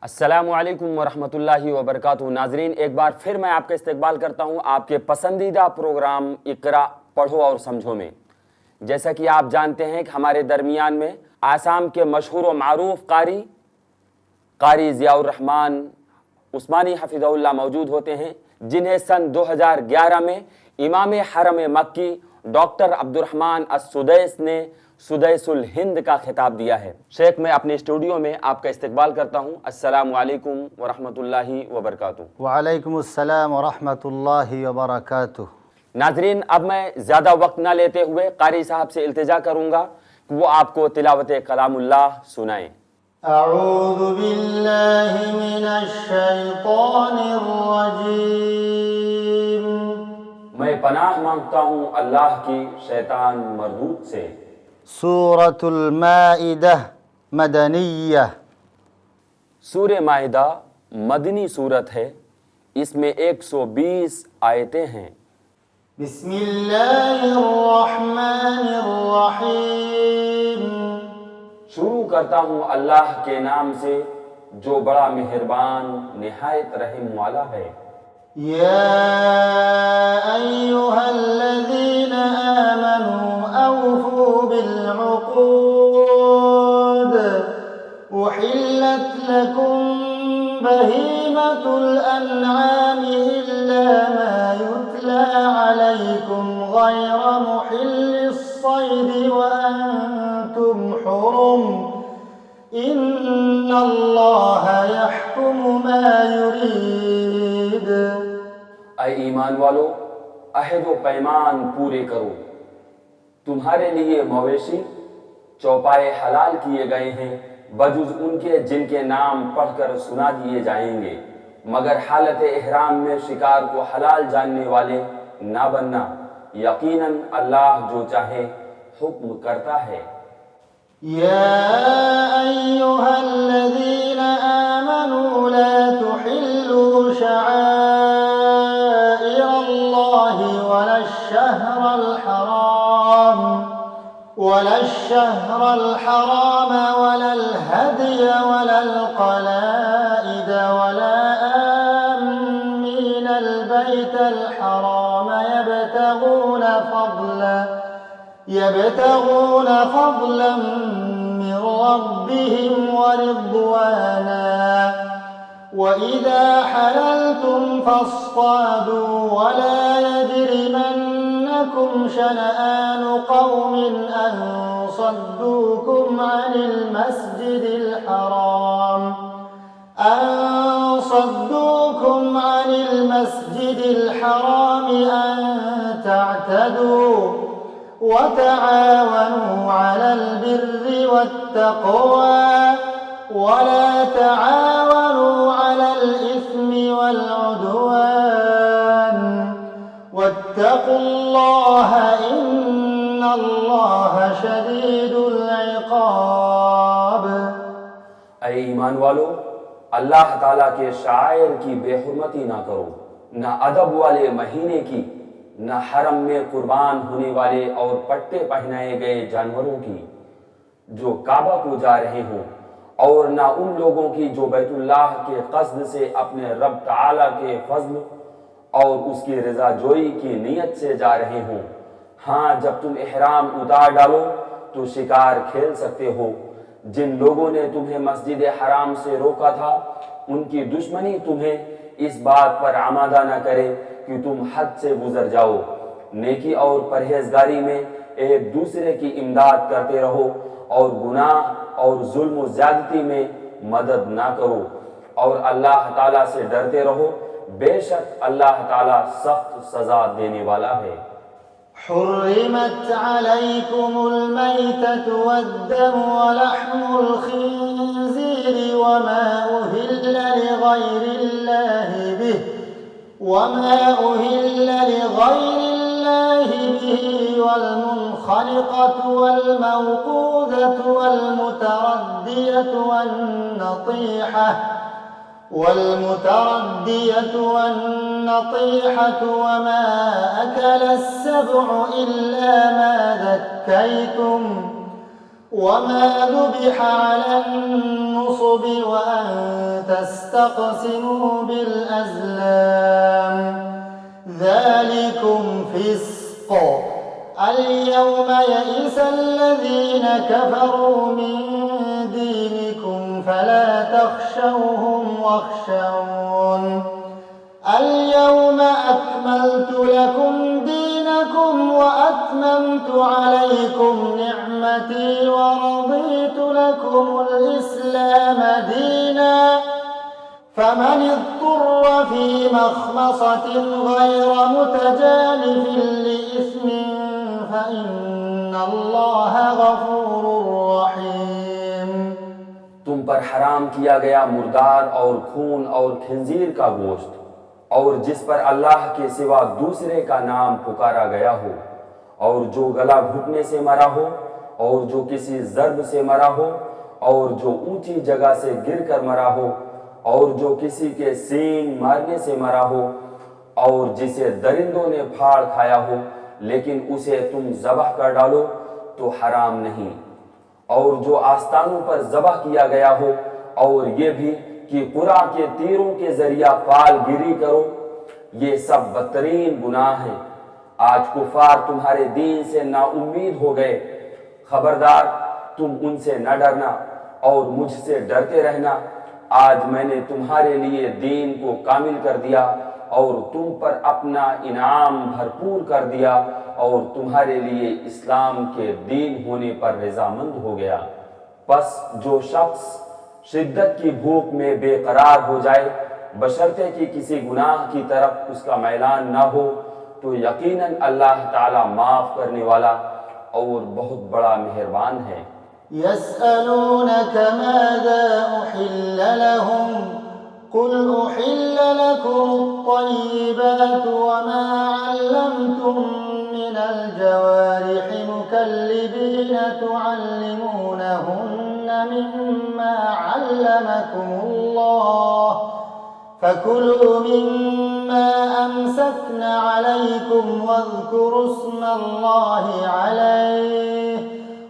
अस्सलामु अलैकुम वरहमतुल्लाहि वबरकातुहू। नाजरीन, एक बार फिर मैं आपका इस्तकबाल करता हूँ आपके पसंदीदा प्रोग्राम इकरा पढ़ो और समझो में। जैसा कि आप जानते हैं कि हमारे दरमियान में आसाम के मशहूर व मारूफ कारी ज़ियाउर रहमान उस्मानी हफिज़हुल्लाह मौजूद होते हैं, जिन्हें सन 2011 में इमाम हरम मक्की डॉक्टर अब्दुर्रहमान अस-सुदैस ने सुदैसुल हिंद का खिताब दिया है। शेख, मैं अपने स्टूडियो में आपका इस्तकबाल करता हूँ। अस्सलामु अलैकुम वरहमतुल्लाहि वबरकातुहू। वालेकुम अस्सलाम वरहमतुल्लाहि वबरकातुहू। नाजरीन, अब मैं ज़्यादा वक्त ना लेते हुए कारी साहब से इल्तिजा करूँगा कि वो आपको तिलावत कलामुल्लाह सुनाएं। अऊज़ु बिल्लाहि मिनश शैतानिर रजीम। मैं पनाह मांगता हूँ अल्लाह की शैतान मरदूद से। सूरतुल माइदा मदनिया। सूरे माहिदा मदनी सूरत है, इसमें 120 आयतें हैं। बिस्मिल्लाहिर रहमानिर रहीम। शुरू करता हूँ अल्लाह के नाम से जो बड़ा मेहरबान निहायत रहम वाला है। या अय्युहल्लज़ीना आमनू औफू बिल उक़ूद उहिल्लत लकुम बहीमतुल अन्आमि इल्ला मा युत्ला अलैकुम गैर मुहिल्लिस सैद व अंतुम हुरुम इन्नल्लाह यहकुमु मा युरीद। ऐ ईमान वालो, अहद व पैमान पूरे करो। तुम्हारे लिए मवेशी चौपाए हलाल किए गए हैं, बजुज उनके जिनके नाम पढ़कर सुना दिए जाएंगे, मगर हालत इहराम में शिकार को हलाल जानने वाले ना बनना। यकीनन अल्लाह जो चाहे हुक्म करता है। या अय्युहल्लज़ीना आमनू ला तुहिल्लू शआइरल्लाहि वलश-शहरल हराम वलल हदिय वलल क़लाइद वला आम्मीनल बैतल हराम यबतगून फ़ज़लन मिन रब्बिहिम व रिضवाना वइज़ा हलल्तुम फ़ास्तादू वला यजरिमन्नकुम शनआनु क़ौमिन अन सद्दूकुम अनिल मस्जिदिल हराम अन तअतदू वतआवनू अलल बिर्रि वत्तक़वा वला तआवनू अलल इस्मि वल उद्वान वत्तक़ुल्लाह इन्नल्लाह शदीदुल इक़ाब। ऐ ईमान वालो, अल्लाह ताला के शायर की बेहुरमती ना करो, ना अदब वाले महीने की, ना हरम में कुर्बान होने वाले और पट्टे पहनाए गए जानवरों की जो काबा को जा रहे हों, और ना उन लोगों की जो बैतुल्लाह के कस्द से अपने रब ताला के फज़ल और उसकी रज़ा जोई की नीयत से जा रहे हों। हाँ, जब तुम इहराम उतार डालो तो शिकार खेल सकते हो। जिन लोगों ने तुम्हें मस्जिद हराम से रोका था, उनकी दुश्मनी तुम्हें इस बात पर आमादा न करे कि तुम हद से गुजर जाओ। नेकी और परहेजगारी में एक दूसरे की इमदाद करते रहो और गुनाह और जुल्म व ज़्यादती में मदद ना करो, और अल्लाह ताला से डरते रहो। बेशक अल्लाह ताला सख्त सजा देने वाला है। हुर्रिमत अलैकुमुल मैततु वद्दमु वलहमुल खिंज़ीरि वमा उहिल्ला लिग़ैरिल्लाहि बिही वल्मुनख़निक़तु वल्मौक़ूज़तु والمتردية والنطيحة وما أكل السبع إلا ما ذكيتم وما ذبح على النصب وأن تستقسموا بالأزلام ذلكم فسق اليوم يئس الذين كفروا من دينكم فلا تخشوهم واخشون اليوم أكملت لكم دينكم وأتممت عليكم نعمتي ورضيت لكم الإسلام دينا فمن اضطر في مخمصة غير متجانف لإثم فإن الله غفور رحيم। तुम पर हराम किया गया मुर्दार और खून और खिंजीर का गोश्त और जिस पर अल्लाह के सिवा दूसरे का नाम पुकारा गया हो और जो गला घुटने से मरा हो और जो किसी जर्ब से मरा हो और जो ऊंची जगह से गिरकर मरा हो और जो किसी के सींग मारने से मरा हो और जिसे दरिंदों ने फाड़ खाया हो लेकिन उसे तुम ज़बह कर डालो तो हराम नहीं और जो आस्तानों पर ज़बह किया गया हो और ये भी कि कुरा के तीरों के जरिया फाल गिरी करो ये सब बदतरीन गुनाह हैं। आज कुफार तुम्हारे दीन से नाउम्मीद हो गए। खबरदार तुम उनसे न डरना और मुझसे डरते रहना। आज मैंने तुम्हारे लिए दीन को कामिल कर दिया और तुम पर अपना इनाम भरपूर कर दिया और तुम्हारे लिए इस्लाम के दीन होने पर रज़ामंद हो गया। बस जो शख्स शिद्दत की भूख में बेकरार हो जाए बशर्ते कि किसी गुनाह की तरफ उसका मैलान न हो तो यकीनन अल्लाह ताला माफ करने वाला और बहुत बड़ा मेहरबान है। يسألونك ماذا أحل لهم قل أحل لكم الطيبات وما علمتم من الجوارح مكلبين تعلمونهن مما علمكم الله فكلوا مما أمسكن عليكم واذكروا اسم الله عليه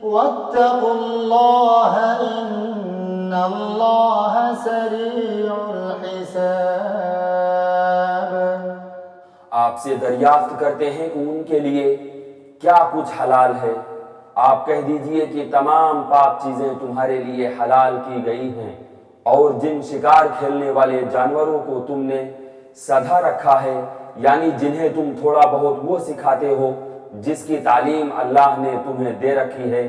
واتقوا الله إن الله سريع الحساب। आपसे दरियाफ्त करते हैं कि उनके लिए क्या कुछ हलाल है। आप कह दीजिए कि तमाम पाक चीजें तुम्हारे लिए हलाल की गई हैं और जिन शिकार खेलने वाले जानवरों को तुमने सधा रखा है यानी जिन्हें तुम थोड़ा बहुत वो सिखाते हो जिसकी तालीम अल्लाह ने तुम्हें दे रखी है।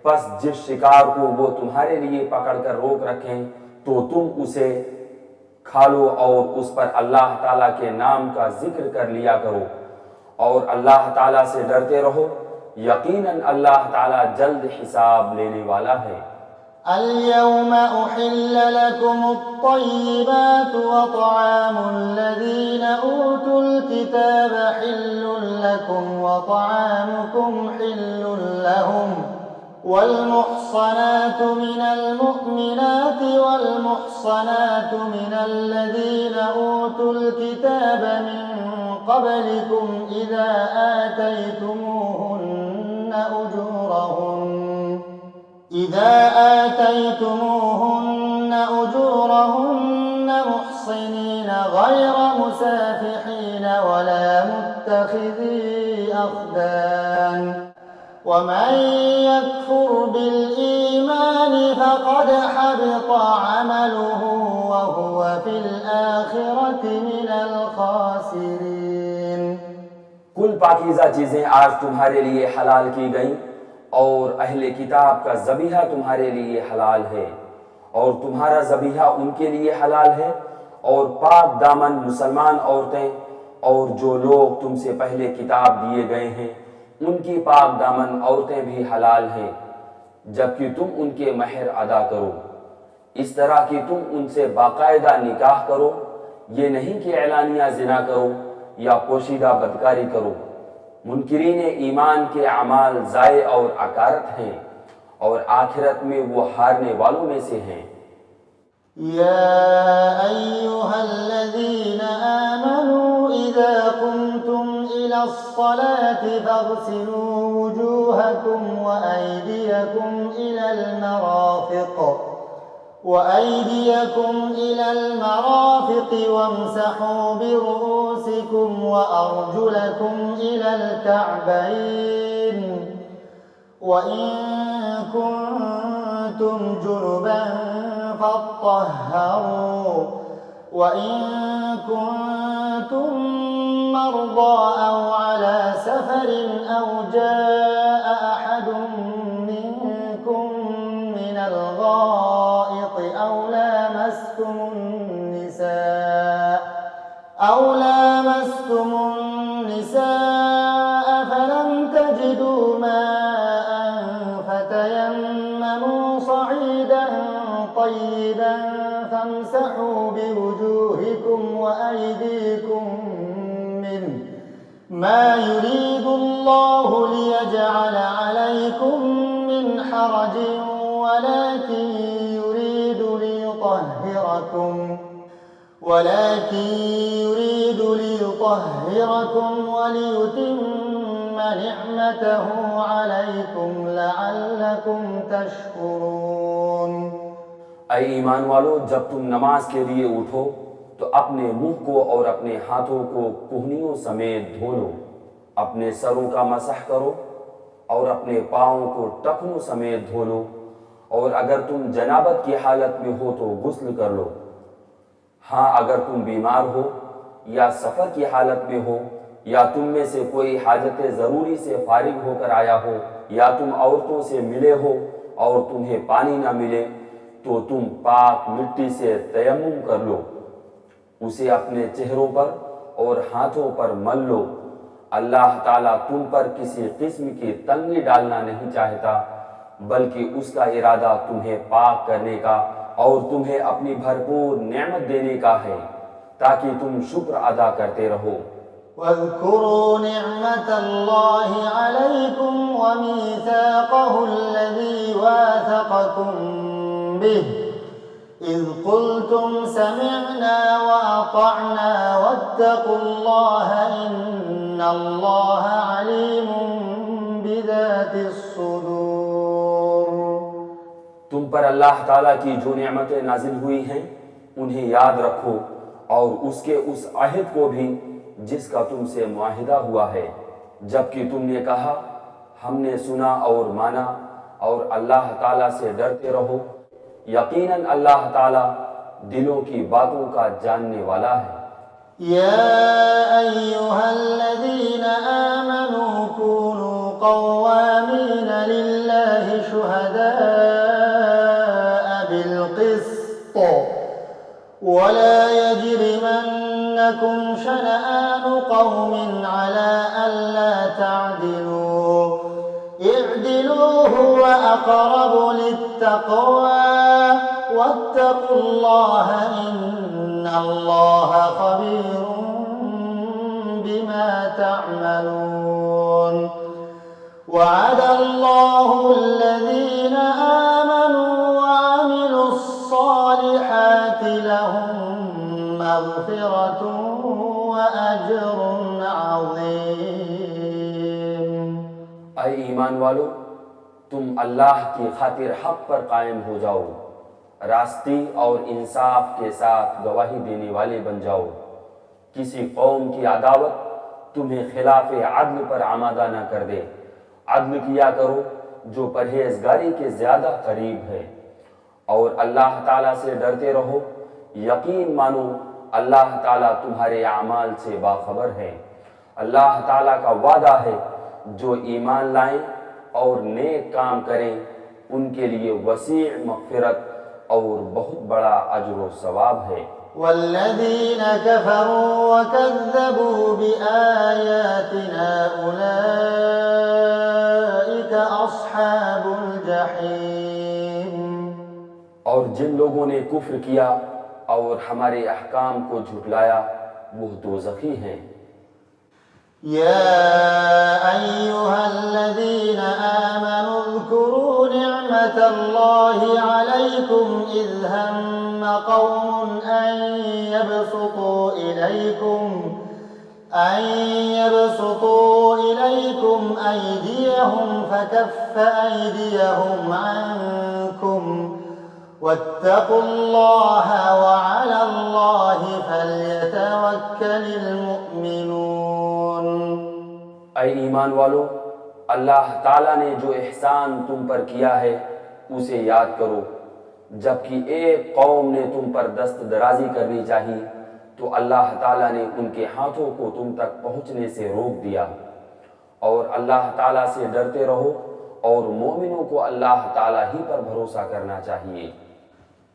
बस जिस शिकार को वो तुम्हारे लिए पकड़कर रोक रखें तो तुम उसे खा लो और उस पर अल्लाह ताला के नाम का जिक्र कर लिया करो और अल्लाह ताला से डरते रहो। यकीनन अल्लाह ताला जल्द हिसाब लेने वाला है। اليوم أحل لكم الطيبات وطعام الذين أوتوا الكتاب حل لكم وطعامكم حل لهم والمحصنات من المؤمنات والمحصنات من الذين أوتوا الكتاب من قبلكم إذا آتيتموهن أجورهن محصنين غير مسافحين ولا متخذي أخدان ومن يكفر بالإيمان فقد حبط عمله وهو في الآخرة من الخاسرين। कुल पाकीज़ा चीजें आज तुम्हारे लिए हलाल की गईं और अहले किताब का ज़बीहा तुम्हारे लिए हलाल है और तुम्हारा ज़बीहा उनके लिए हलाल है और पाक दामन मुसलमान औरतें और जो लोग तुमसे पहले किताब दिए गए हैं उनकी पाक दामन औरतें भी हलाल हैं जबकि तुम उनके महर अदा करो। इस तरह कि तुम उनसे बाकायदा निकाह करो, ये नहीं कि एलानिया जिना करो या पोशीदा बदकारी करो। मुनकिरीन ईमान के अमाल ज़ाये और अकारत हैं और आखिरत में वो हारने वालों में से हैं। या अय्युहल्लज़ीना आमनू इज़ा कुमतुम इला الصلاة فاغسلوا وجوهكم وأيديكم إلى المرافق وامسحوا برؤوسكم وأرجلكم إلى الكعبين وإن كنتم جنبا فاطهروا وإن كنتم مرضى أو على سفر أو جاء أحد منكم من الغائط أو لامستم النساء فلم تجدوا ماء فتيمموا صعيدا طيبا فامسحوا بوجوهكم وأيديكم منه ما يريد الله ليجعل عليكم من حرج ولكن يريد ليطهركم وليتم نعمته عليكم لعلكم تشكرون। ऐ ईमान वालो, जब तुम नमाज के लिए उठो तो अपने मुंह को और अपने हाथों को कुहनियों समेत धो लो, अपने सरों का मसह करो और अपने पाँवों को टखनों समेत धो लो, और अगर तुम जनाबत की हालत में हो तो गुस्ल कर लो। हाँ, अगर तुम बीमार हो या सफ़र की हालत में हो या तुम में से कोई हाजत ज़रूरी से फारिग होकर आया हो या तुम औरतों से मिले हो और तुम्हें पानी ना मिले तो तुम पाक मिट्टी से तयम्मुम कर लो, उसे अपने चेहरों पर और हाथों पर मल लो। अल्लाह ताला तुम पर किसी किस्म की तंगी डालना नहीं चाहता, बल्कि उसका इरादा तुम्हें पाक करने का और तुम्हें अपनी भरपूर नेमत देने का है, ताकि तुम शुक्र अदा करते रहो। वज़्कुरू निअमतल्लाहि अलैकुम व मीसाक़हु अल्लज़ी वाथक़कुम बिहि इज़ क़ुल्तुम समिअना व अतअना वत्तक़ुल्लाह इन्नल्लाह अलीमुम बिज़ातिस्सुदूर। तुम पर अल्लाह ताला की जो नेमतें नाजिल हुई हैं उन्हें याद रखो और उसके उस अहद को भी जिसका तुमसे मुआहिदा हुआ है, जबकि तुमने कहा हमने सुना और माना, और अल्लाह ताला से डरते रहो, यकीनन अल्लाह ताला दिलों की बातों का जानने वाला है। या अय्युहल्लज़ीना आमनू कूनू क़व्वामीन लिल्लाहि शुहदाअ बिल-क़िस्त वला यजरिमन्नकुम शनआनु क़ौमिन अला अल्ला तअदिलू इअदिलू हुवा अक़रबु लित्तक़वा वत्तक़ुल्लाह इन्नल्लाह ख़बीरुम बिमा तअमलून। वअदल्लाहु अल्लज़ीना आमनू वअमिलुस्सालिहाति लहुम मग़फ़िरतुन व अज्रुन अज़ीम। ऐ ईमान वालो, तुम अल्लाह की खातिर हक पर कायम हो जाओ, रास्ती और इंसाफ के साथ गवाही देने वाले बन जाओ। किसी कौम की अदावत तुम्हें खिलाफ अदल पर आमादा न कर दे। अदल किया करो जो परहेजगारी के ज्यादा करीब है, और अल्लाह ताला से डरते रहो। यकीन मानो अल्लाह ताला तुम्हारे अमाल से बाखबर है। अल्लाह ताला का वादा है, जो ईमान लाएं और नेक काम करें उनके लिए वसी मग़फ़िरत और बहुत बड़ा अज्र व सवाब है। वल्लज़ीन कफ़रू व कज़्ज़बू बिआयातिना उलाइक अस्हाबुल जहीम। और जिन लोगों ने कुफ्र किया और हमारे अहकाम को झुटलाया वो दोज़खी हैं। या अय्युहल्लज़ीन आमनू उज़्कुरू निअमतल्लाहि अलैकुम इज़ हम्म क़ौमुन अन أن يبسطوا إليكم أيديهم فكف أيديهم عنكم واتقوا الله وعلى الله فليتوكل المؤمنون। ऐ ईमान वालो, अल्लाह ताला ने जो एहसान तुम पर किया है उसे याद करो। जबकि एक कौम ने तुम पर दस्त दराजी करनी चाहिए तो अल्लाह ताला ने उनके हाथों को तुम तक पहुंचने से रोक दिया। और अल्लाह ताला से डरते रहो और मोमिनों को अल्लाह ताला ही पर भरोसा करना चाहिए।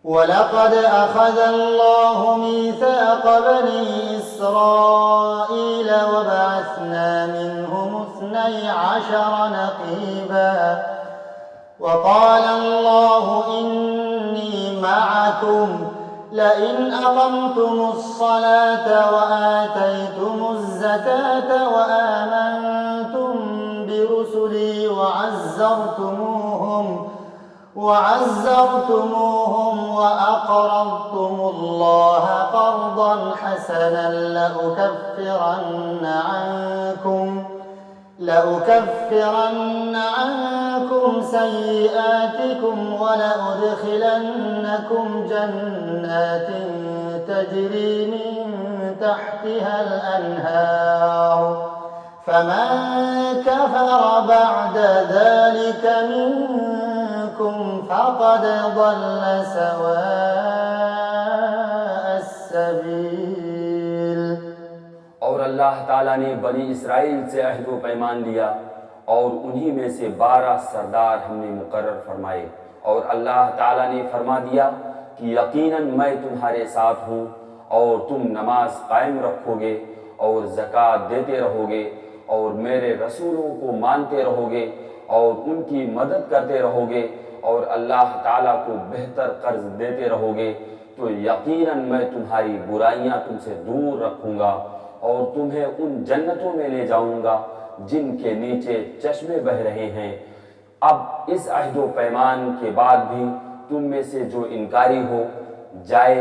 वलक़द अख़ज़ अल्लाहु मीसाक़ बनी इस्राईल वबअस्ना मिनहुम इस्नई अशर नक़ीबा वक़ाल अल्लाहु इन्नी मअकुम लइन अक़मतुमुस्सलात वआतयतुमुज़्ज़कात वआमनतुम बिरुसुली वअज़्ज़रतुमूहुम वअक़रضتमुल्लाह क़र्ज़न हसनन लअुकफ्फिरन्न عنكم سيئاتكم ولأدخلنكم جنات تجري من تحتها الأنهار فمن كفر بعد ذلك منكم فقد ضل سواء السبيل। और अल्लाह ताला ने बनी इसराइल से अहद व पैमान लिया और उन्हीं में से 12 सरदार हमने मुकर्रर फरमाए। और अल्लाह ताला ने फरमा दिया कि यकीनन मैं तुम्हारे साथ हूँ और तुम नमाज कायम रखोगे और ज़कात देते रहोगे और मेरे रसूलों को मानते रहोगे और उनकी मदद करते रहोगे और अल्लाह ताला को बेहतर कर्ज देते रहोगे तो यकीनन मैं तुम्हारी बुराइयां तुमसे दूर रखूंगा और तुम्हें उन जन्नतों में ले जाऊंगा जिनके नीचे चश्मे बह रहे हैं। अब इस अहदो पैमान के बाद भी तुम में से जो इनकारी हो जाए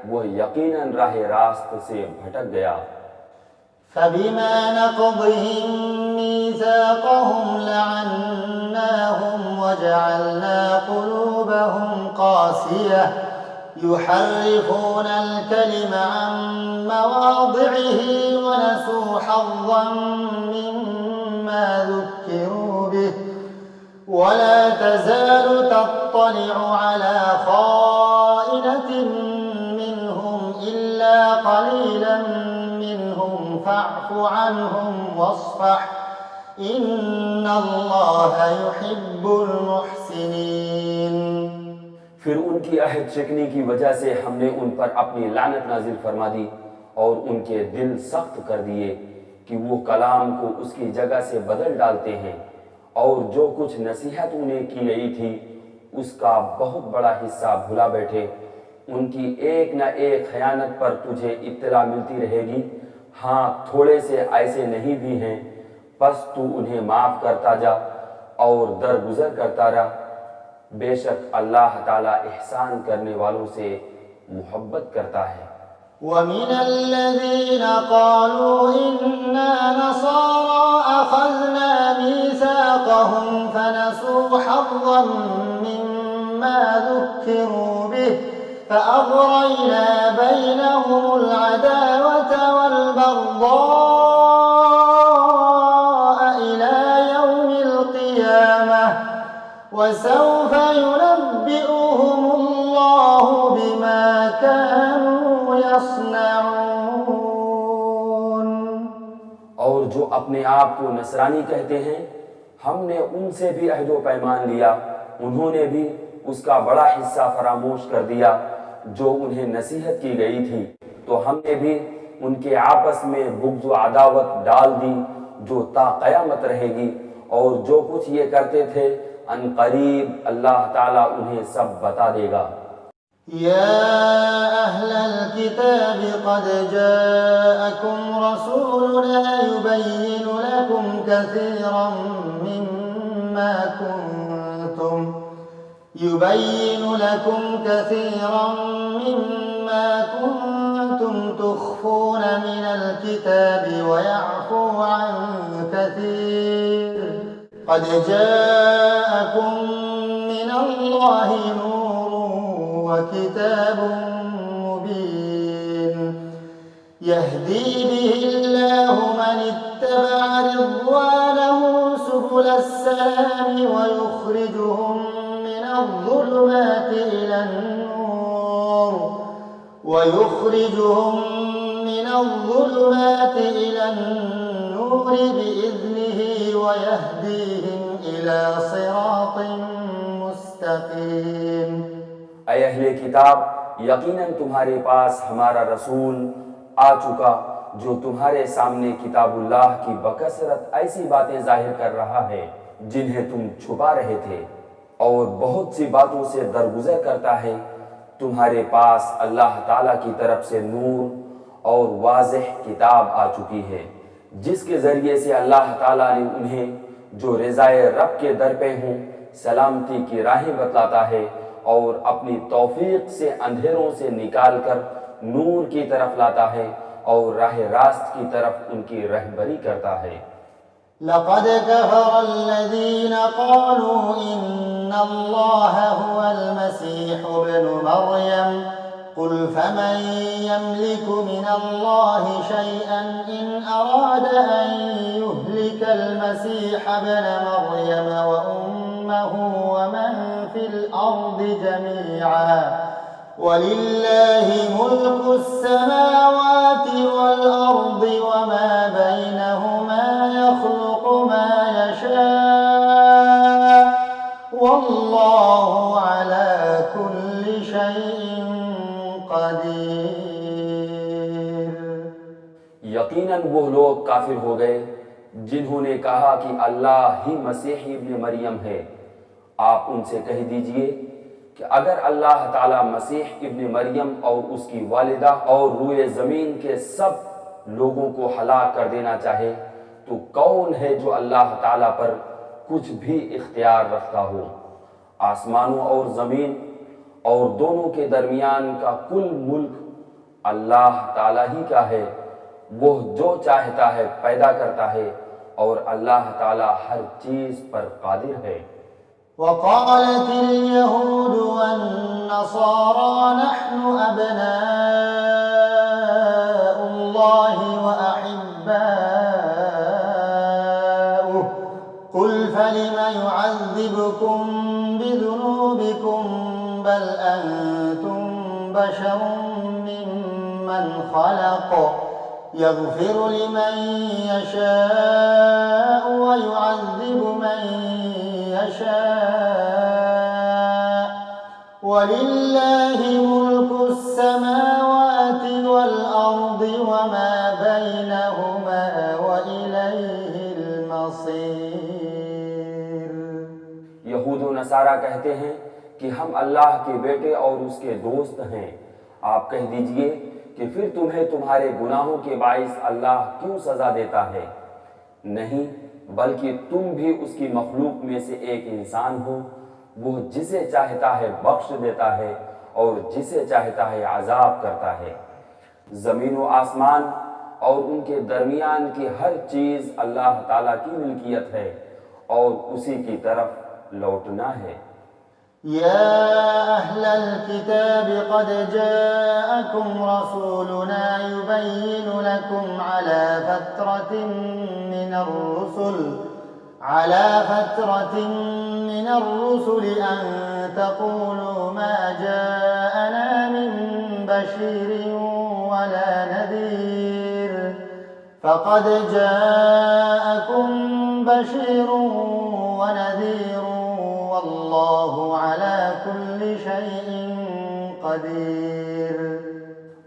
वह यकीनन राह रास्त से भटक गया। फबिमा नक़ज़िहिम मीसाक़हुम लअन्नाहुम वजअलना क़ुलूबहुम क़ासियह युहर्रिफूना अल-कलिम अन मवादि'iही वनसू हज़्ज़न मिम्मा ज़ुक्किरू बिहि वला तज़ालु तत्तलि'ु अला ख़ाइनतिन मिनहुम इल्ला क़लीलन मिनहुम फ़अफ़ु अन्हुम वस्फ़ह इन्नल्लाह युहिब्बुल मुहसिनीन। फिर उनकी अहद शिकनी की वजह से हमने उन पर अपनी लानत नाजिल फरमा दी और उनके दिल सख्त कर दिए कि वो कलाम को उसकी जगह से बदल डालते हैं और जो कुछ नसीहत उन्हें की गई थी उसका बहुत बड़ा हिस्सा भुला बैठे। उनकी एक न एक खयानत पर तुझे इत्तला मिलती रहेगी। हाँ, थोड़े से ऐसे नहीं भी हैं, बस तू उन्हें माफ करता जा और दरगुजर करता रहा। बेशक अल्लाह ताला एहसान करने वालों से मोहब्बत करता है। वमिनल्लज़ीन क़ालू इन्ना नसारा अख़ज़ना मीसाक़हुम फनसू हज़्ज़न मिम्मा ज़ुक्किरू बिहि फ़अग़रयना बैनहुमुल अदावत वल बग़्ज़ाअ इला यौमिल क़ियामह वसौफ़ युनब्बिउहुमुल्लाहु बिमा कानू यस्नऊन। और जो अपने आप को नसरानी कहते हैं हमने उनसे भी अहदो पैमान लिया, उन्होंने भी उसका बड़ा हिस्सा फरामोश कर दिया जो उन्हें नसीहत की गई थी। तो हमने भी उनके आपस में बुग़्ज़ व अदावत डाल दी जो ता क़यामत रहेगी। और जो कुछ ये करते थे अनक़रीब अल्लाह ताला उन्हें सब बता देगा। या अहलल किताब क़द जाअकुम रसूलुना युबय्यिनु लकुम कसीरम मिम्मा وأنتم تخفون من الكتاب ويعفو عن كثير قد جاءكم من الله نور وكتاب مبين يهدي به الله من اتبع رضوانه سبل السلام ويخرجهم من الظلمات إلى النور بإذنه ويهديهم إلى صراط मुस्तकीम। ऐ अहले किताब, यकीनन तुम्हारे पास हमारा रसूल आ चुका जो तुम्हारे सामने किताबुल्लाह की बकसरत ऐसी बातें जाहिर कर रहा है जिन्हें तुम छुपा रहे थे और बहुत सी बातों से दरगुजर करता है। तुम्हारे पास अल्लाह ताला की तरफ से नूर और वाज़ेह किताब आ चुकी है जिसके जरिए से अल्लाह ताला ने उन्हें जो रिज़ाए रब के दर पे हों सलामती की राहें बतलाता है और अपनी तौफीक से अंधेरों से निकालकर नूर की तरफ लाता है और राह रास्त की तरफ उनकी रहबरी करता है। लक़द कफ़रल्लज़ीन क़ालू इन्नल्लाह हुवल मसीह इब्नु मर्यम क़ुल फमन यमलिकु मिनल्लाहि शैअन इन अरादा अन युहलिकल मसीह इब्न मर्यम व उम्महु व मन फिल अर्दि जमीअन वलिल्लाहि मुल्कुस समावाति वल अर्दि व मा बैनहुमा यख़्लुक़ु मा यशा वल्लाहु अला कुल्लि शैइन क़दीर। यकीनन वो लोग काफिर हो गए जिन्होंने कहा कि अल्लाह ही मसीह इब्न मरियम है। आप उनसे कह दीजिए कि अगर अल्लाह ताला मसीह इब्न मरियम और उसकी वालिदा और रूए ज़मीन के सब लोगों को हलाक कर देना चाहे तो कौन है जो अल्लाह ताला पर कुछ भी इख्तियार रखता हो। आसमानों और ज़मीन और दोनों के दरमियान का कुल मुल्क अल्लाह ताला ही का है। वो जो चाहता है पैदा करता है और अल्लाह ताला हर चीज पर कादिर है। वक़ालतिल यहूद वन्नसारा नहनु अब्नाउल्लाहि व अहिब्बाउहु क़ुल फलिम युअज़्ज़िबुकुम बिज़ुनूबिकुम बल अंतुम बशरुम मिम्मन ख़लक़ यग़फ़िरु लिमन यशाअ व युअज़्ज़िबु मन यशाअ वलिल्लाहि मुल्कुस समावाति वल अर्दि व मा बैनहुमा व इलैहिल मसीर। यहूद व नसारा कहते हैं कि हम अल्लाह के बेटे और उसके दोस्त हैं। आप कह दीजिए कि फिर तुम्हें तुम्हारे गुनाहों के बाइस अल्लाह क्यों सजा देता है? नहीं, बल्कि तुम भी उसकी मखलूक में से एक इंसान हो। वो जिसे चाहता है बख्श देता है और जिसे चाहता है अजाब करता है। जमीन व आसमान और उनके दरमियान की हर चीज अल्लाह ताला की मिल्कियत है और उसी की तरफ लौटना है। या अहलल किताब क़द जाअकुम रसूलुना युबय्यिनु लकुम अला फ़त्रतिन मिनर रुसुल अन तक़ूलू मा जाअना मिन बशीरिन वला नज़ीर फ़क़द जाअकुम बशीरुन व नज़ीरुन वल्लाहु अला कुल्लि शैइन क़दीर।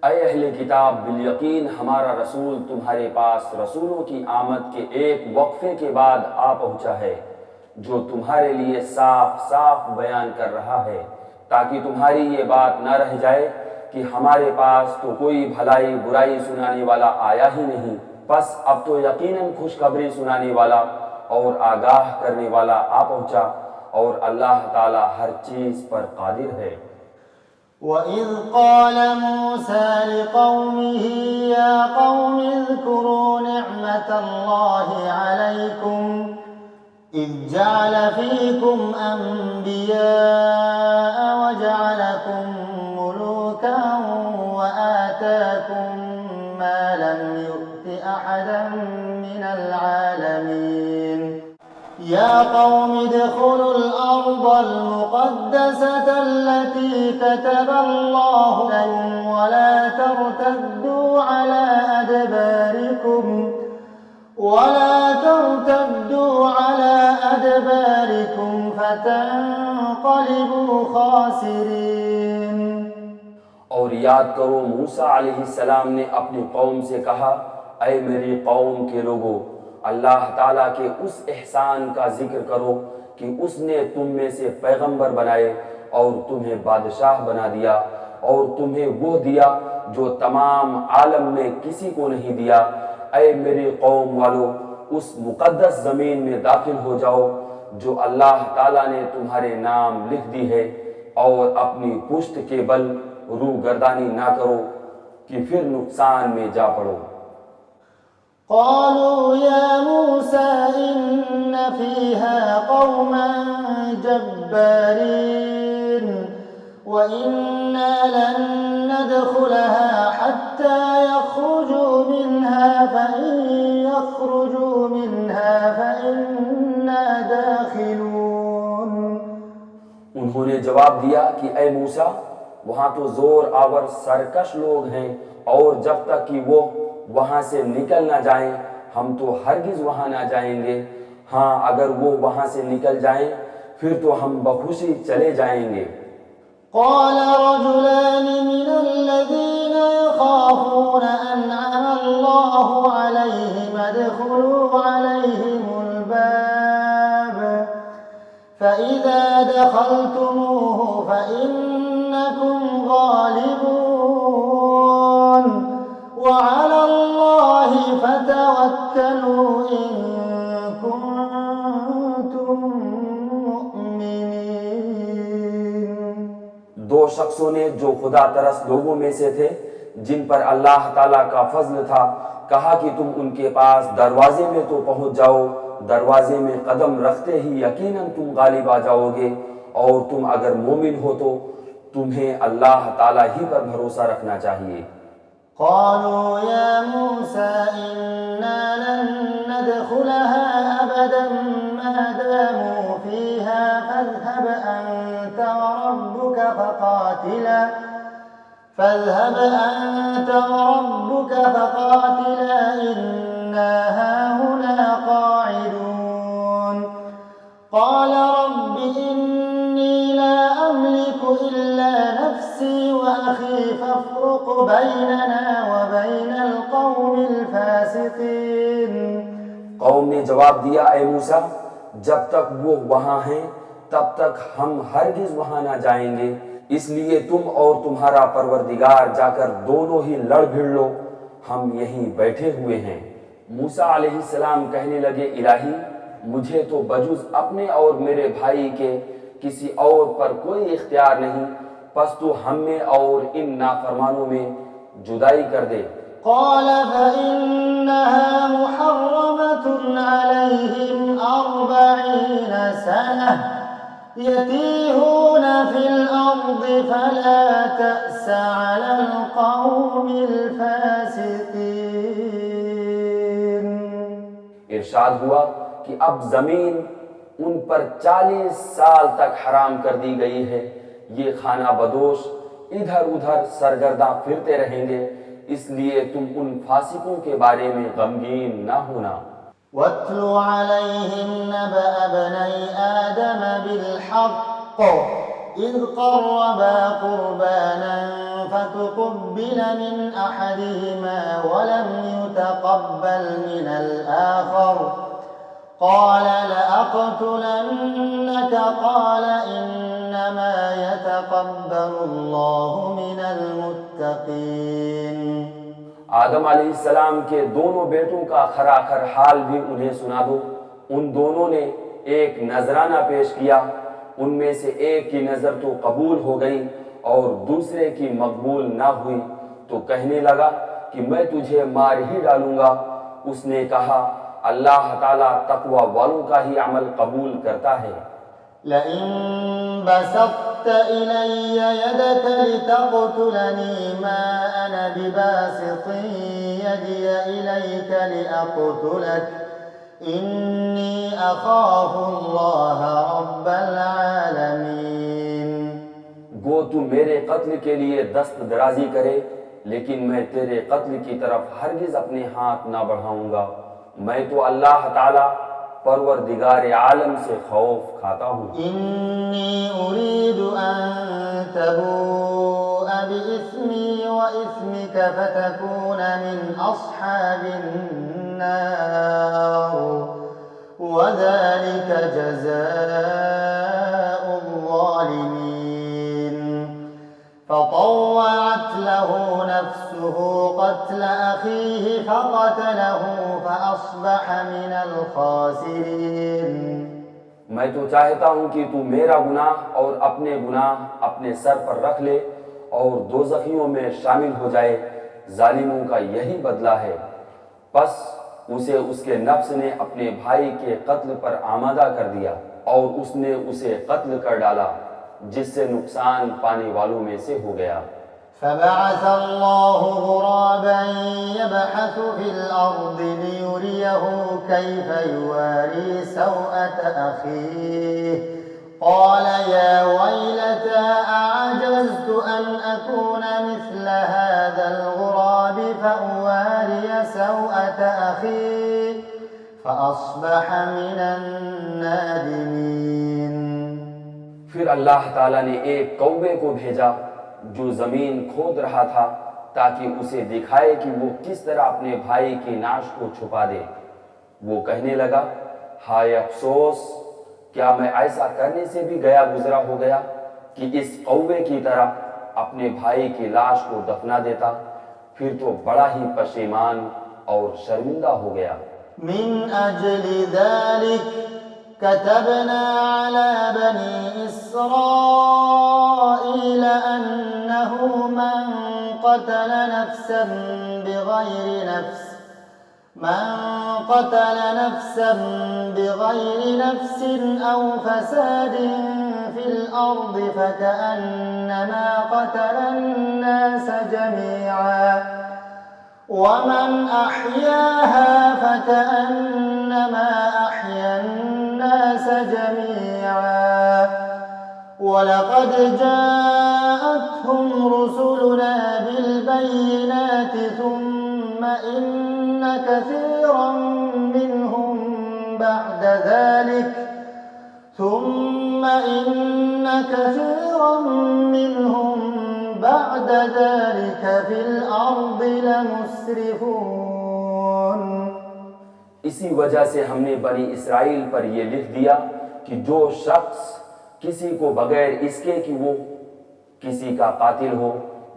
ऐ अहले किताब, बिलयकीन हमारा रसूल तुम्हारे पास रसूलों की आमद के एक वक्फे के बाद आ पहुंचा है जो तुम्हारे लिए साफ साफ बयान कर रहा है ताकि तुम्हारी ये बात न रह जाए कि हमारे पास तो कोई भलाई बुराई सुनाने वाला आया ही नहीं। बस अब तो यकीनन खुशखबरी सुनाने वाला और आगाह करने वाला आ पहुंचा और अल्लाह ताला हर चीज पर कादिर है। وإذ قال موسى لقومه يا قوم اذكروا نعمة الله عليكم إذ جعل فيكم أنبياء وجعلكم ملوكا وآتاكم ما لم يؤت أحدا من العالمين يا قوم ادخلوا الأرض المقدسة التي كتب الله لكم ولا ترتدوا على أدباركم فتنقلبوا خاسرين। और याद करो मूसा अलैहिस्सलाम ने अपनी कौम से कहा, ऐ मेरी कौम के लोगों, अल्लाह ताला के उस एहसान का जिक्र करो कि उसने तुम में से पैगंबर बनाए और तुम्हें बादशाह बना दिया और तुम्हें वो दिया जो तमाम आलम में किसी को नहीं दिया। ऐ मेरी कौम वालों, उस मुकद्दस जमीन में दाखिल हो जाओ जो अल्लाह ताला ने तुम्हारे नाम लिख दी है और अपनी पुश्त के बल रूगर्दानी ना करो कि फिर नुकसान में जा पड़ो। قالوا يا موسى إن فيها قوما جبارين وإنا لن ندخلها حتى يخرجوا منها فإنا داخلون। उन्होंने जवाब दिया कि ऐ मूसा, वहां तो जोर आवर सरकश लोग हैं और जब तक कि वो वहां से निकल ना जाएं हम तो हरगिज वहां ना जाएंगे। हाँ, अगर वो वहां से निकल जाएं फिर तो हम बखुशी चले जाएंगे। قال رجلان من الذين يخافون أنعم الله عليهم ادخلوا عليهم الباب فإذا دخلتموه فإنكم غالبون وعلى الله فتوكلوا إن كنتم مؤمنين। दो शख्सों ने जो खुदा तरस लोगों में से थे, जिन पर अल्लाह ताला का फजल था, कहा कि तुम उनके पास दरवाजे में तो पहुंच जाओ, दरवाजे में कदम रखते ही यकीनन तुम गालिब आ जाओगे और तुम अगर मोमिन हो तो तुम्हें अल्लाह ताला ही पर भरोसा रखना चाहिए। قالوا يا موسى إنا لن ندخلها أبدا ما داموا فيها فاذهب أنت وربك فقاتلا إنا هاهنا قاعدون قال رب إني لا أملك إلا نفسي وأخي فافرق بيننا وبين القوم الفاسقين। कौम ने जवाब दिया, ऐ मूसा, जब तक वो वहां हैं तब तक हम हरगिज वहां ना जाएंगे, इसलिए तुम और तुम्हारा परवरदिगार जाकर दोनों ही लड़ भिड़ लो, हम यहीं बैठे हुए हैं। मूसा अलैहिस्सलाम कहने लगे, इलाही, मुझे तो बजुज अपने और मेरे भाई के किसी और पर कोई इख्तियार नहीं, बस तू हम में और इन नाफरमानों में जुदाई कर दे। قال فإنها محرمة عليهم 40 سنة يتيهون في الأرض فلا تأس على القوم الفاسقين। इरशाद हुआ कि अब जमीन उन पर 40 साल तक हराम कर दी गई है, ये खाना बदोश इधर उधर सरगर्दा फिरते रहेंगे, इसलिए तुम उन फासिकों के बारे में गमगीन ना होना। वत्लु अलैहिम नबअ बनी आदम बिलहक़ इज़ क़र्रबा क़ुरबानन फ़तुक़ुब्बिल मिन अहदिहिमा वलम युतक़ब्बल मिनल आख़र क़ाल लअक़तुलन्नक क़ाल इन्नमा यतक़ब्बलुल्लाहु मिनल मुत्तक़ीन। आदम अलैहिस्सलाम के दोनों बेटों का खराखर हाल भी उन्हें सुना दो। उन दोनों ने एक नजराना पेश किया, उनमें से एक की नजर तो कबूल हो गई और दूसरे की मकबूल ना हुई तो कहने लगा कि मैं तुझे मार ही डालूंगा। उसने कहा, अल्लाह ताला तकवा वालों का ही अमल कबूल करता है। لئن بسطت إلي يدك لتقتلني ما أنا بباسط يدي إليك لأقتلك إني أخاف الله رب العالمين। गो तू मेरे कत्ल के लिए दस्त दराजी करे, लेकिन मैं तेरे कत्ल की तरफ हरगिज अपने हाथ ना बढ़ाऊंगा। मैं तो अल्लाह ताला परवरदिगार आलम से खौफ खाता हूँ। إني أريد أن تبوء بإثمي وإثمك فتكون من أصحاب النار وذلك جزاء الظالمين। فطوعت له نفسه قتل أخيه فقتله فأصبح من الخاسرين। मैं तो चाहता हूँ कि तू मेरा गुनाह और अपने गुनाह अपने सर पर रख ले और दोज़खियों में शामिल हो जाए। जालिमों का यही बदला है। बस उसे उसके नफ्स ने अपने भाई के कत्ल पर आमादा कर दिया और उसने उसे कत्ल कर डाला, जिससे नुकसान पाने वालों में से हो गया। فبعث الله غرابا يبحث في الأرض ليريه كيف يواري سوءة أخيه قال يا ويلتى أعجزت أن أكون مثل هذا الغراب فأواري سوءة أخي فأصبح من النادمين। फिर अल्लाह ताला ने एक कौवे को भेजा जो जमीन खोद रहा था, ताकि उसे दिखाए कि वो किस तरह अपने भाई की नाश को छुपा दे। वो कहने लगा, हाय अफसोस, क्या मैं ऐसा करने से भी गया गुजरा हो गया कि इस कौवे की तरह अपने भाई की लाश को दफना देता। फिर तो बड़ा ही पशेमान और शर्मिंदा हो गया। من أجل ذلك كتبنا على بني إسرائيل أنه من قتل نفسا بغير نفس أو فساد في الأرض فكأنما قتل الناس جميعا ومن أحياها فكأنما أحيا الناس جميعا ولقد جاءتهم رسلنا بالبينات ثم إن كثيرا منهم بعد ذلك في الأرض لمسرفون। इसी वजह से हमने बनी इसराइल पर यह लिख दिया कि जो शख्स किसी को बगैर इसके कि वो किसी का कातिल हो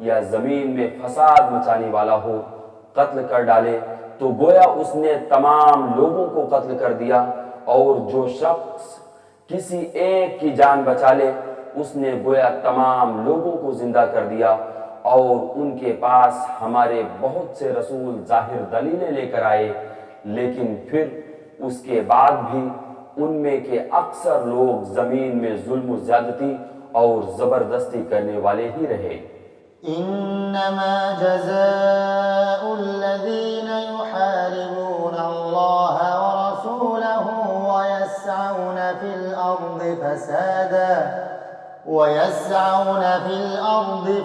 या जमीन में फसाद मचाने वाला हो कत्ल कर डाले तो गोया उसने तमाम लोगों को कत्ल कर दिया, और जो शख्स किसी एक की जान बचा ले उसने गोया तमाम लोगों को जिंदा कर दिया। और उनके पास हमारे बहुत से रसूल जाहिर दलीलें लेकर आए, लेकिन फिर उसके बाद भी उनमें के अक्सर लोग जमीन में जुल्म ज्यादती और जबरदस्ती करने वाले ही रहे। इन्नमा जज़ाउ الذين يحاربون الله ورسوله ويسعون في الأرض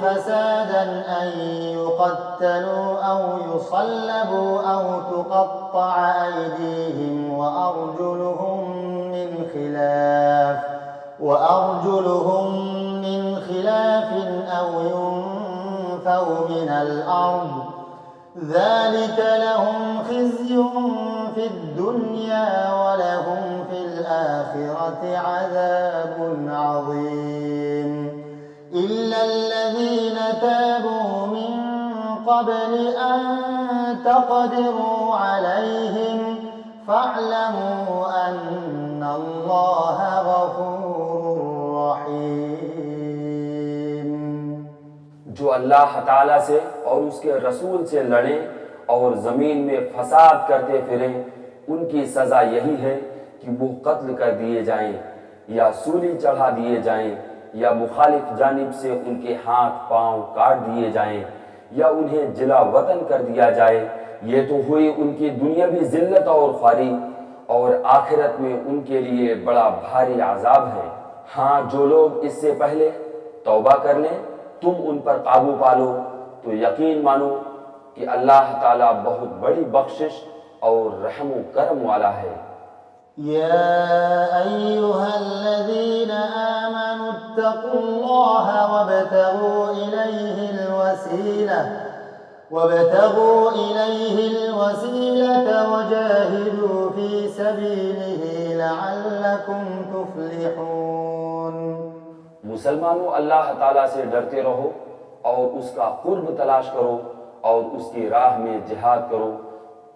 فسادا أن يقتلوا أو يصلبوا أو تقطع أيديهم وأرجلهم من خلاف أو ينفوا من الأرض ذلك لهم خزي في الدنيا ولهم في الآخرة عذاب عظيم إلا الذين تابوا من قبل أن تقدروا عليهم فاعلموا أن الله غفور رحيم। अल्लाह ताला से और उसके रसूल से लड़ें और ज़मीन में फसाद करते फिरें, उनकी सज़ा यही है कि वो कत्ल कर दिए जाएं या सूली चढ़ा दिए जाएं या मुखालिफ जानिब से उनके हाथ पांव काट दिए जाएं या उन्हें जिला वतन कर दिया जाए। ये तो हुई उनकी दुनियावी जिल्लत और ख्वारी, और आखिरत में उनके लिए बड़ा भारी अजाब है। हाँ, जो लोग इससे पहले तौबा कर लें, तुम उन पर काबू पालो, तो यकीन मानो कि अल्लाह ताला बहुत बड़ी बख्शिश और रहम व करम वाला है। या अय्युहल्लज़ीना आमनु इत्तक़ुल्लाह वब्तगू इलैहिल वसीलता वजाहिदू फी सबीलिही लअल्लकुम तुफ्लिहून। मुसलमानों, अल्लाह ताला से डरते रहो और उसका कुर्ब तलाश करो और उसकी राह में जिहाद करो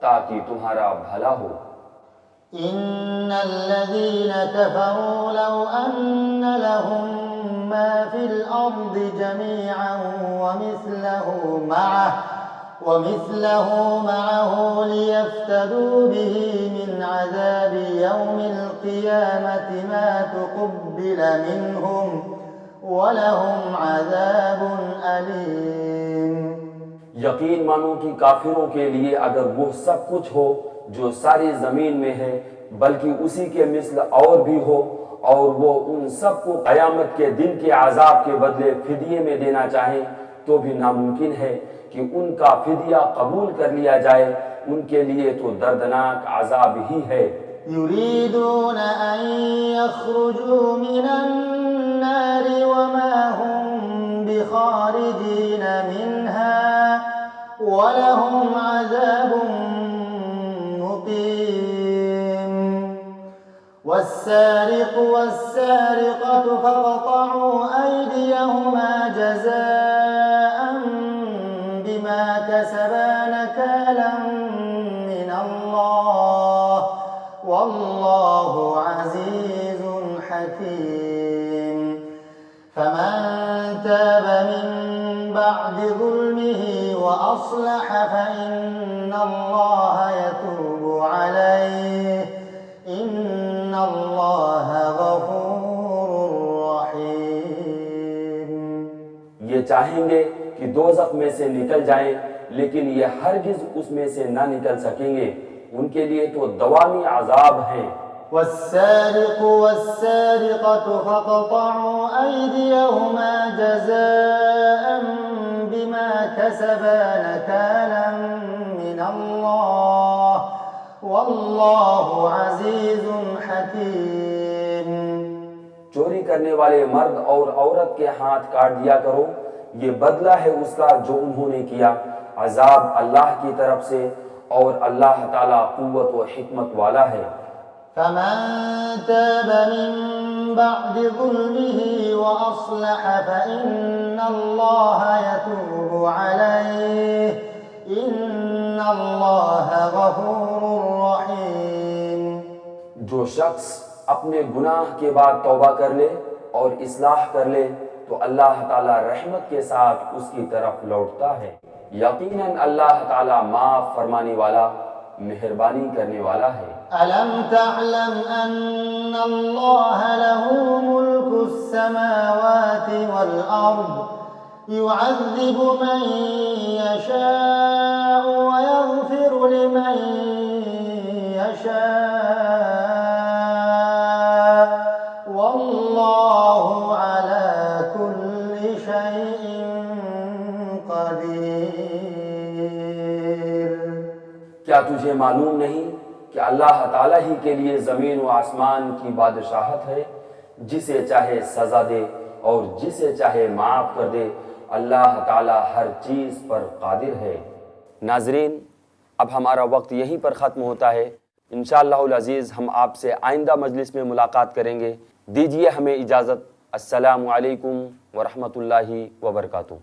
ताकि तुम्हारा भला हो। इन्नल्लज़ीना कफ़रू लौ अन्न लहुम मा फिल अर्दि जमीअन वमिस्लहु मअहु लियफ्तदू बिही मिन अज़ाबि यौमिल क़ियामति मा तुक़ब्बिल मिनहुम वलहुम अज़ाबुन अलीम। यकीन मानो कि काफिरों के लिए अगर वो सब कुछ हो जो सारी जमीन में है, बल्कि उसी के मिस्ल और भी हो, और वो उन सबको क़यामत के दिन के अजाब के बदले फिदिये में देना चाहे, तो भी नामुमकिन है कि उनका फिदिया कबूल कर लिया जाए। उनके लिए तो दर्दनाक अजाब ही है। युरीदून अन यख्रुजू मिनन नारि वमा हुम बिखारिजीन मिन्हा वलहुम अज़ाबुन मुक़ीम। वस्सारिक़ु वस्सारिक़तु फ़क़तअू अयदियहुमा जज़ाअन बिमा कसबा नकालन मिनल्लाह वल्लाहु अज़ीज़ुन हकीम। फमन ताब मिन बअदि ज़ुल्मिही वअस्लह फ़इन्नल्लाह यतूबु अलैहि इन्नल्लाह गफूरुर रहीम। ये चाहेंगे कि दोज़ख में से निकल जाएं, लेकिन ये हरगिज उसमें से ना निकल सकेंगे। उनके लिए तो दवामी अजाब है। वस्सारिक़ु वस्सारिक़तु फ़क़तअू अयदियहुमा जज़ाअन बिमा कसबा नकालन मिनल्लाह वल्लाहु अज़ीज़ुन हकीम। चोरी करने वाले मर्द और औरत के हाथ काट दिया करो, ये बदला है उसका जो उन्होंने किया। अजाब अल्लाह की तरफ से, और अल्लाह ताला कुव्वत व हिकमत वाला है। फमन ताब मिन बअदि ज़ुल्मिही वअस्लह फ़इन्नल्लाह यतूबु अलैहि इन्नल्लाह गफूरुर रहीम। जो शख्स अपने गुनाह के बाद तौबा कर ले और इस्लाह कर ले, तो अल्लाह ताला रहमत के साथ उसकी तरफ लौटता है। यकीनन अल्लाह ताला माफ फरमाने वाला, मेहरबानी करने वाला है। अलम तअलम अन्नल्लाह लहू मुल्कुस समावाति वल अर्द युअज़्ज़िबु मन यशाअ व यग़फिरु लिमन यशाअ वल्लाहु अला कुल्ली शैइन क़दीर। क्या तुझे मालूम नहीं कि अल्लाह ताला ही के लिए ज़मीन व आसमान की बादशाहत है? जिसे चाहे सज़ा दे और जिसे चाहे माफ़ कर दे। अल्लाह ताला हर चीज़ पर कादिर है। नाज़रीन, अब हमारा वक्त यहीं पर ख़त्म होता है। इंशाअल्लाहुल अज़ीज़ हम आपसे आइंदा मजलिस में मुलाकात करेंगे। दीजिए हमें इजाज़त। अस्सलामु अलैकुम व रहमतुल्लाहि व बरकातुहू।